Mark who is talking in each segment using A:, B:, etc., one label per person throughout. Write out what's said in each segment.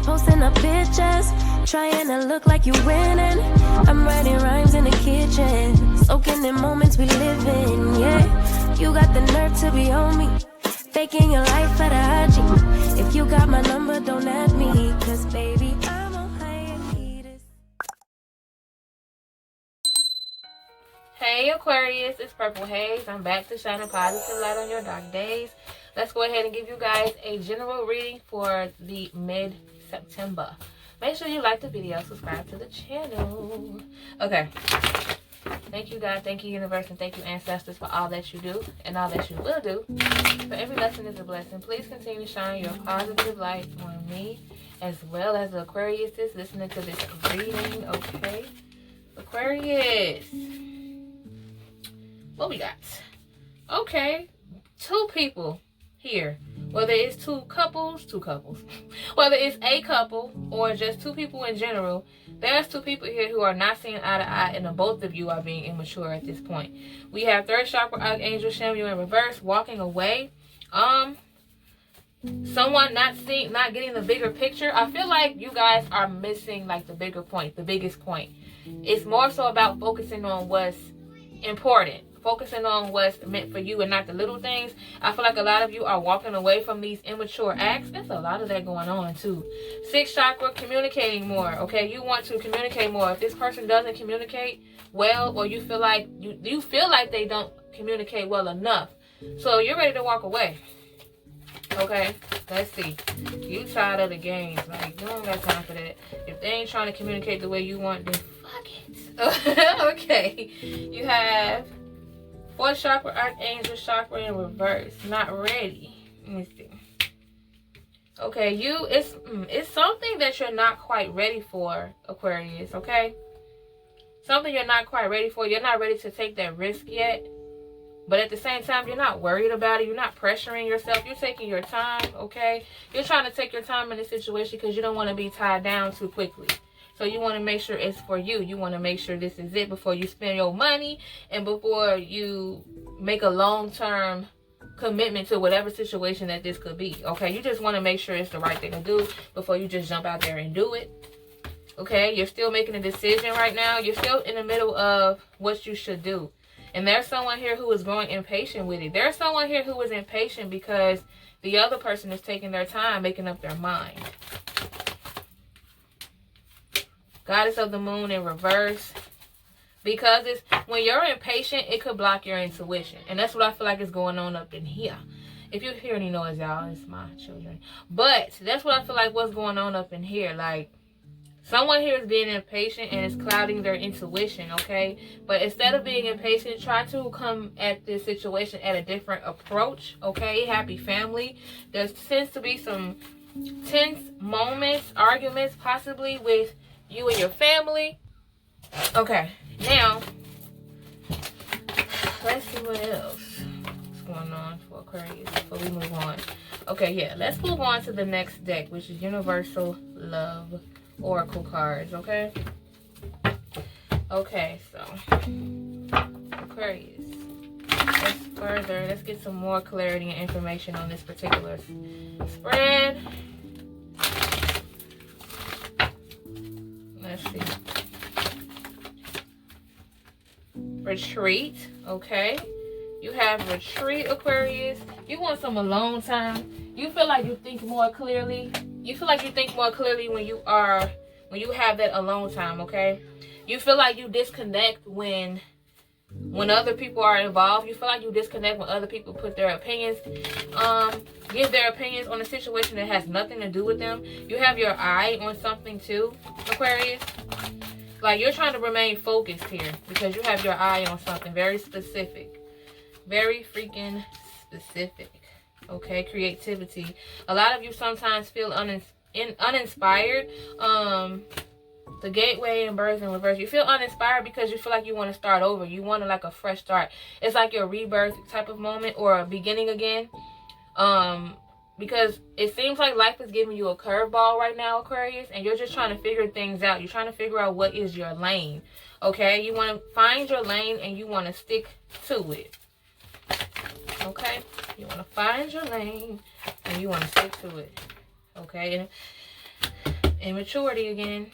A: posting up pictures, trying to look like you winning. I'm writing rhymes in the kitchen, soaking in moments we live in, yeah. You got the nerve to be on me, faking your life for the IG. If you got my number, don't add me, cause baby, I'm on hiatus.
B: Hey Aquarius, it's Purple Hayez. I'm back to shine a positive light on your dark days. Let's go ahead and give you guys a general reading for the mid-September. Make sure you like the video, subscribe to the channel. Okay. Thank you God, thank you universe, and thank you ancestors for all that you do and all that you will do. For every lesson is a blessing. Please continue to shine your positive light on me as well as the Aquariuses listening to this reading. Okay. Aquarius. What we got? Okay. 2 people here. Whether it's two couples. Whether it's a couple or just 2 people in general, there's 2 people here who are not seeing eye to eye, and the both of you are being immature at this point. We have 3rd chakra archangel Chamuel in reverse, walking away. Someone not getting the bigger picture. I feel like you guys are missing like the bigger point, the biggest point. It's more so about focusing on what's important. Focusing on what's meant for you and not the little things. I feel like a lot of you are walking away from these immature acts. There's a lot of that going on too. 6th chakra, communicating more. Okay, you want to communicate more. If this person doesn't communicate well, or you feel like you feel like they don't communicate well enough, so you're ready to walk away. Okay, let's see. You tired of the games. Like, you don't got time for that. If they ain't trying to communicate the way you want, then fuck it. Okay, you have 4th chakra archangel Chakra in reverse, not ready. Let me see. Okay, it's something that you're not quite ready for, Aquarius. Okay, something you're not quite ready for. You're not ready to take that risk yet, but at the same time, you're not worried about it. You're not pressuring yourself. You're taking your time. Okay, you're trying to take your time in this situation because you don't want to be tied down too quickly. So you want to make sure it's for you. You want to make sure this is it before you spend your money and before you make a long-term commitment to whatever situation that this could be. Okay, you just want to make sure it's the right thing to do before you just jump out there and do it. Okay, you're still making a decision right now. You're still in the middle of what you should do. And there's someone here who is growing impatient with it. There's someone here who is impatient because the other person is taking their time making up their mind. Goddess of the Moon in reverse. Because it's when you're impatient, it could block your intuition. And that's what I feel like is going on up in here. If you hear any noise, y'all, it's my children. But that's what I feel like what's going on up in here. Like, someone here is being impatient and it's clouding their intuition, okay? But instead of being impatient, try to come at this situation at a different approach, okay? Happy family. There tends to be some tense moments, arguments possibly with you and your family. Okay, now let's see what else is going on for Aquarius before we move on. Okay, yeah, let's move on to the next deck, which is Universal Love Oracle cards. Okay, so Aquarius, let's get some more clarity and information on this particular spread. Let's see. Retreat. Okay, you have retreat, Aquarius. You want some alone time. You feel like you think more clearly. You feel like you think more clearly when you have that alone time. Okay, you feel like you disconnect when other people are involved. You feel like you disconnect when other people put their opinions, give their opinions on a situation that has nothing to do with them. You have your eye on something too, Aquarius. Like, you're trying to remain focused here because you have your eye on something very specific. Very freaking specific. Okay, creativity. A lot of you sometimes feel uninspired. The gateway and birth in reverse. You feel uninspired because you feel like you want to start over. You want like a fresh start. It's like your rebirth type of moment or a beginning again. Because it seems like life is giving you a curveball right now, Aquarius, and you're just trying to figure things out. You're trying to figure out what is your lane. Okay, you want to find your lane and you want to stick to it. Okay, you want to find your lane and you want to stick to it. Okay, Immaturity again.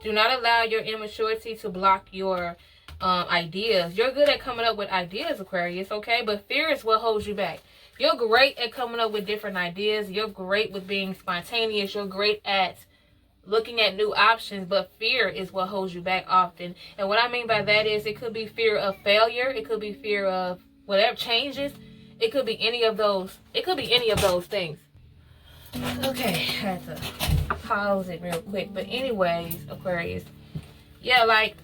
B: Do not allow your immaturity to block your ideas. You're good at coming up with ideas, Aquarius, okay? But fear is what holds you back. You're great at coming up with different ideas. You're great with being spontaneous. You're great at looking at new options, but fear is what holds you back often. And what I mean by that is it could be fear of failure. It could be fear of whatever changes. It could be any of those. It could be any of those things. Okay, I had to pause it real quick. But anyways, Aquarius, yeah, like,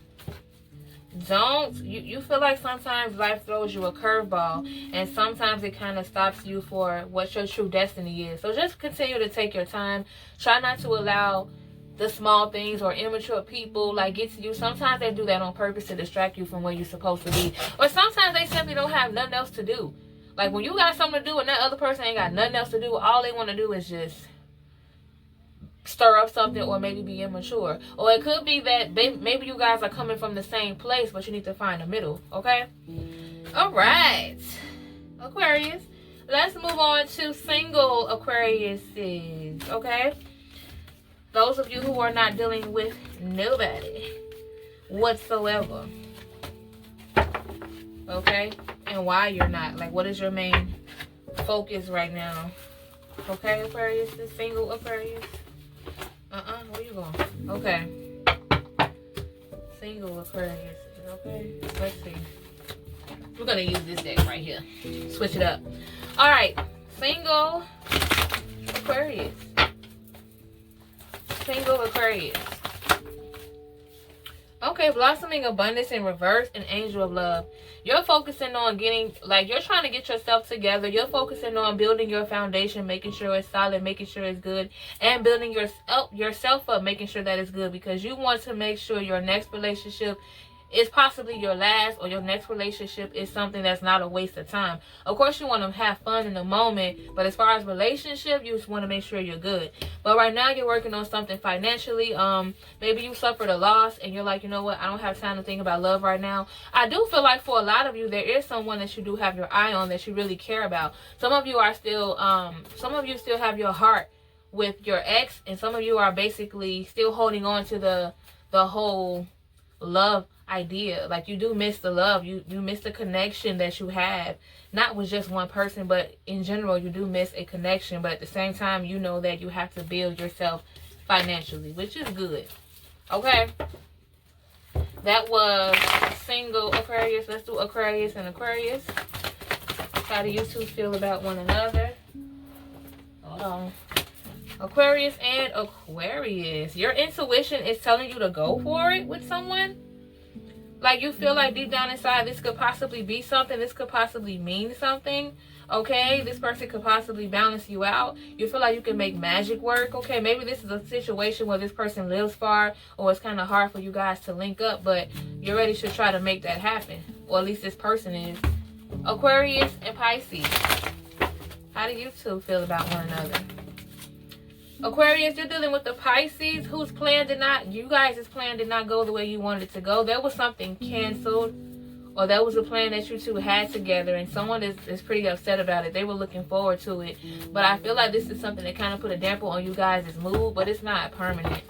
B: you feel like sometimes life throws you a curveball, and sometimes it kind of stops you for what your true destiny is. So just continue to take your time. Try not to allow the small things or immature people like get to you. Sometimes they do that on purpose to distract you from where you're supposed to be, or sometimes they simply don't have nothing else to do. Like when you got something to do and that other person ain't got nothing else to do, all they want to do is just stir up something, or maybe be immature. Or it could be that maybe you guys are coming from the same place, but you need to find a middle. Okay, all right, Aquarius, let's move on to single Aquariuses. Okay, those of you who are not dealing with nobody whatsoever, okay, and why you're not, like, what is your main focus right now? Okay, Aquarius, the single Aquarius. Where you going? Okay. Single Aquarius. Okay. Let's see. We're gonna use this deck right here. Switch it up. Alright. Single Aquarius. Single Aquarius. Okay, blossoming abundance in reverse and angel of love. You're focusing on getting, like, you're trying to get yourself together. You're focusing on building your foundation, making sure it's solid, making sure it's good, and building yourself up, making sure that it's good, because you want to make sure your next relationship is possibly your last, or your next relationship is something that's not a waste of time. Of course, you want to have fun in the moment, but as far as relationship, you just want to make sure you're good. But right now, you're working on something financially. Maybe you suffered a loss, and you're like, you know what, I don't have time to think about love right now. I do feel like for a lot of you, there is someone that you do have your eye on, that you really care about. Some of you are still, some of you still have your heart with your ex, and some of you are basically still holding on to the whole love idea. Like, you do miss the love, you miss the connection that you have, not with just one person, but in general. You do miss a connection, but at the same time, you know that you have to build yourself financially, which is good. Okay, that was single Aquarius. Let's do Aquarius and Aquarius. How do you two feel about one another? Hold on. Aquarius and Aquarius, your intuition is telling you to go for it with someone. Like, you feel like deep down inside, this could possibly be something. This could possibly mean something. Okay, this person could possibly balance you out. You feel like you can make magic work. Okay, maybe this is a situation where this person lives far, or it's kind of hard for you guys to link up, but you're ready to try to make that happen. Or at least this person is. Aquarius and Pisces, how do you two feel about one another? Aquarius, you're dealing with the Pisces whose plan did not, you guys' plan did not go the way you wanted it to go. There was something canceled, or there was a plan that you two had together, and someone is pretty upset about it. They were looking forward to it, but I feel like this is something that kind of put a damper on you guys' mood, but it's not permanent.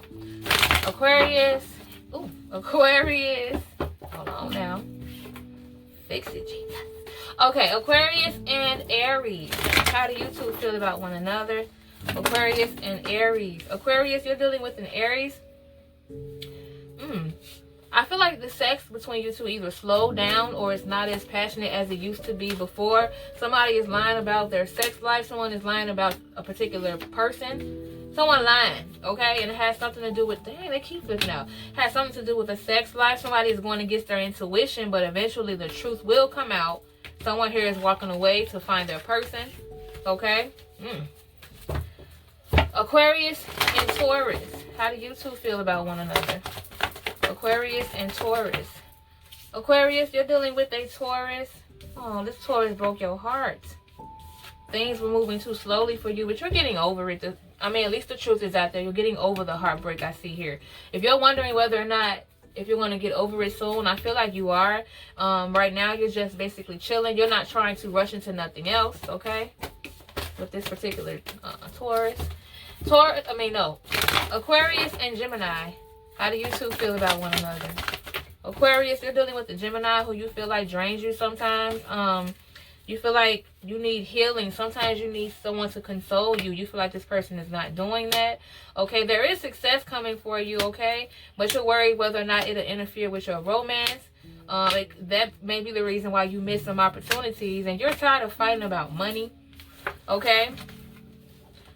B: Aquarius, Aquarius, hold on now. Fix it, Jesus. Okay, Aquarius and Aries, how do you two feel about one another? Aquarius and Aries. Aquarius, you're dealing with an Aries. I feel like the sex between you two either slowed down, or it's not as passionate as it used to be before. Somebody is lying about their sex life. Someone is lying about a particular person. Someone lying, okay? And it has something to do with, dang, they keep flipping out. It has something to do with a sex life. Somebody is going against their intuition, but eventually the truth will come out. Someone here is walking away to find their person, okay? Aquarius and Taurus, how do you two feel about one another? Aquarius and Taurus. Aquarius, you're dealing with a Taurus. Oh, this Taurus broke your heart. Things were moving too slowly for you, but you're getting over it. I mean, at least the truth is out there. You're getting over the heartbreak I see here. If you're wondering whether or not, if you're going to get over it soon, I feel like you are. Right now, you're just basically chilling. You're not trying to rush into nothing else, okay? With this particular Taurus. Aquarius and Gemini. How do you two feel about one another? Aquarius, you're dealing with the Gemini who you feel like drains you sometimes. You feel like you need healing. Sometimes you need someone to console you. You feel like this person is not doing that. Okay, there is success coming for you, okay? But you're worried whether or not it'll interfere with your romance. That may be the reason why you miss some opportunities. And you're tired of fighting about money, okay?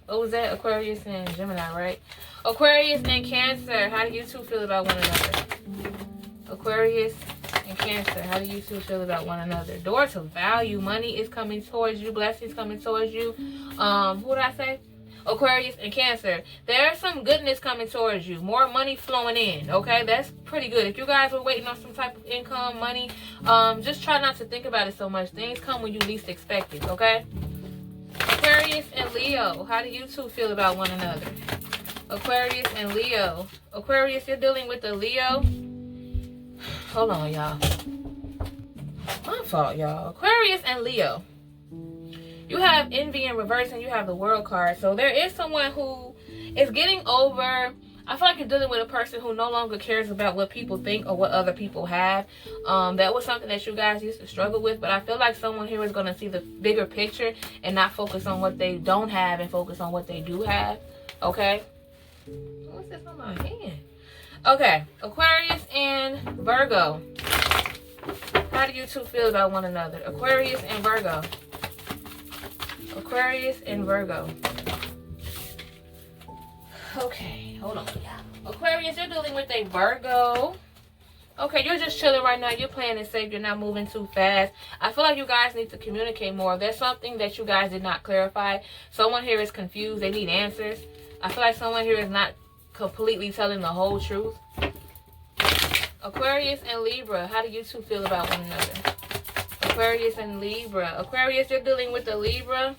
B: What was that? Aquarius and Gemini, right? Aquarius and Cancer. How do you two feel about one another? Aquarius and Cancer. How do you two feel about one another? Door to value. Money is coming towards you. Blessings coming towards you. Who did I say? Aquarius and Cancer. There's some goodness coming towards you. More money flowing in. Okay, that's pretty good. If you guys were waiting on some type of income, money, just try not to think about it so much. Things come when you least expect it. Okay. Aquarius and Leo. How do you two feel about one another? Aquarius and Leo. Aquarius, you're dealing with the Leo. Hold on, y'all. My fault, y'all. Aquarius and Leo. You have envy in reverse and you have the world card. So there is someone who is getting over. I feel like you're dealing with a person who no longer cares about what people think or what other people have. That was something that you guys used to struggle with. But I feel like someone here is going to see the bigger picture and not focus on what they don't have and focus on what they do have. Okay? What's this on my hand? Okay. Aquarius and Virgo. How do you two feel about one another? Aquarius and Virgo. Aquarius and Virgo. Okay, hold on, y'all. Aquarius, you're dealing with a Virgo. Okay, you're just chilling right now. You're playing it safe. You're not moving too fast. I feel like you guys need to communicate more. There's something that you guys did not clarify. Someone here is confused. They need answers. I feel like someone here is not completely telling the whole truth. Aquarius and Libra. How do you two feel about one another? Aquarius and Libra. Aquarius, you're dealing with the Libra.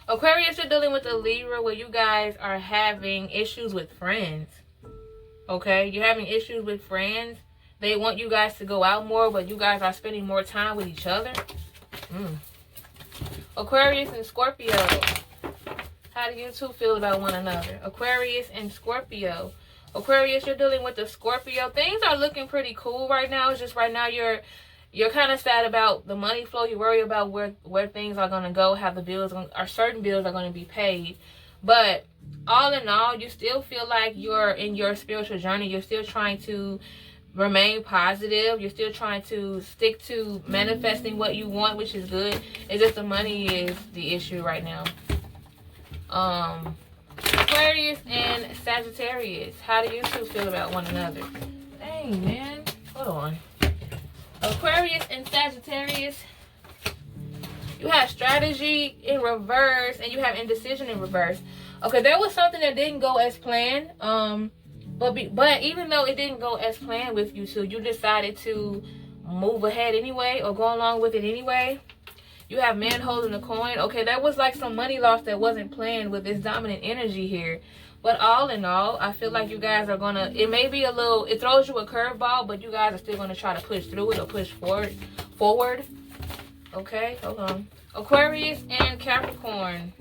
B: Aquarius, you're dealing with the Libra where you guys are having issues with friends. Okay? You're having issues with friends. They want you guys to go out more, but you guys are spending more time with each other. Aquarius and Scorpio. How do you two feel about one another? Aquarius and Scorpio. Aquarius, you're dealing with the Scorpio. Things are looking pretty cool right now. It's just right now you're kind of sad about the money flow. You worry about where things are going to go, how the bills or certain bills are going to be paid. But all in all, you still feel like you're in your spiritual journey. You're still trying to remain positive. You're still trying to stick to manifesting what you want, which is good. It's just the money is the issue right now. Aquarius and Sagittarius. How do you two feel about one another? Dang, man. Hold on. Aquarius and Sagittarius. You have strategy in reverse and you have indecision in reverse. Okay, there was something that didn't go as planned. But even though it didn't go as planned with you two, you decided to move ahead anyway or go along with it anyway. You have man holding a coin. Okay, that was like some money loss that wasn't planned with this dominant energy here. But all in all, I feel like you guys are going to, it may be a little, it throws you a curveball, but you guys are still going to try to push through it or push forward. Okay, hold on. Aquarius and Capricorn.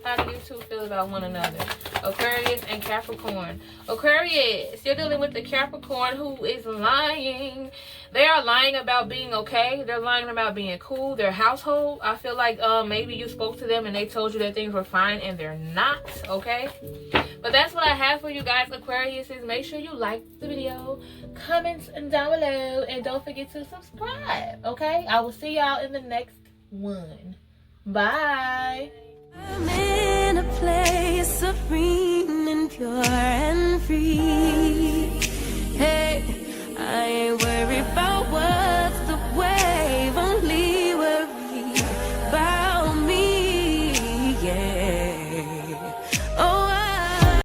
B: How do you two feel about one another? Aquarius and Capricorn. Aquarius, you're dealing with the Capricorn who is lying. They are lying about being okay. They're lying about being cool. Their household, I feel like maybe you spoke to them and they told you that things were fine and they're not, okay? But that's what I have for you guys, Aquariuses. Make sure you like the video, comment down below, and don't forget to subscribe, okay? I will see y'all in the next one. Bye.
A: I'm in a place serene and pure and free.